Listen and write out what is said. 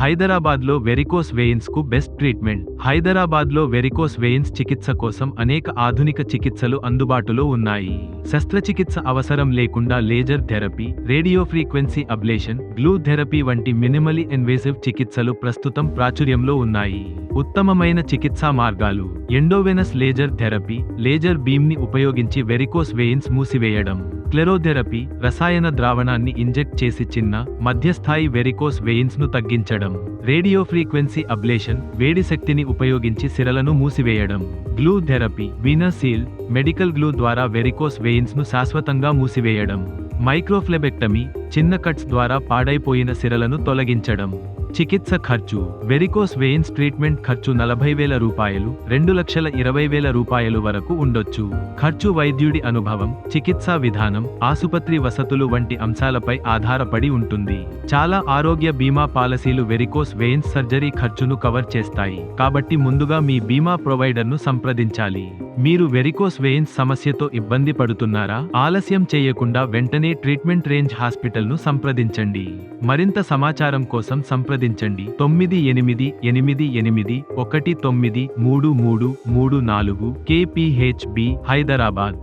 హైదరాబాద్లో varicose veins కు best treatment. హైదరాబాద్లో వెరికోస్ వెయిన్స్ చికిత్స కోసం అనేక ఆధునిక చికిత్సలు అందుబాటులో ఉన్నాయి. శస్త్రచికిత్స అవసరం లేకుండా laser therapy, radio frequency ablation, glue therapy వంటి మినిమలీ ఇన్వేసివ్ చికిత్సలు ప్రస్తుతం ప్రాచుర్యంలో ఉన్నాయి. ఉత్తమమైన చికిత్సా మార్గాలు: endovenous laser therapy, laser beam ని ఉపయోగించి వెరికోస్ వెయిన్స్ మూసివేయడం. క్లెరోథెరపీ, రసాయన ద్రావణాన్ని ఇంజెక్ట్ చేసి చిన్న, మధ్యస్థాయి వెరికోస్ వెయిన్స్ ను తగ్గించడం. రేడియో ఫ్రీక్వెన్సీ అబ్లేషన్, వేడి శక్తిని ఉపయోగించి సిరలను మూసివేయడం. గ్లూ థెరపీ, వీనసీల్, మెడికల్ గ్లూ ద్వారా వెరికోస్ వెయిన్స్ ను శాశ్వతంగా మూసివేయడం. మైక్రోఫ్లెబెక్టమీ, చిన్న కట్స్ ద్వారా పాడైపోయిన సిరలను తొలగించడం. చికిత్స ఖర్చు: వెరికోస్ వెయిన్స్ ట్రీట్మెంట్ ఖర్చు 40,000 రూపాయలు, 2,20,000 రూపాయలు వరకు ఉండొచ్చు. ఖర్చు వైద్యుడి అనుభవం, చికిత్సా విధానం, ఆసుపత్రి వసతులు వంటి అంశాలపై ఆధారపడి ఉంటుంది. చాలా ఆరోగ్య బీమా పాలసీలు వెరికోస్ వెయిన్స్ సర్జరీ ఖర్చును కవర్ చేస్తాయి, కాబట్టి ముందుగా మీ బీమా ప్రొవైడర్ను సంప్రదించాలి. మీరు వెరికోస్ వెయిన్స్ సమస్యతో ఇబ్బంది పడుతున్నారా? ఆలస్యం చేయకుండా వెంటనే ట్రీట్మెంట్ రేంజ్ హాస్పిటల్ను సంప్రదించండి. మరింత సమాచారం కోసం సంప్రదించండి 9888193334 KPHB, హైదరాబాద్.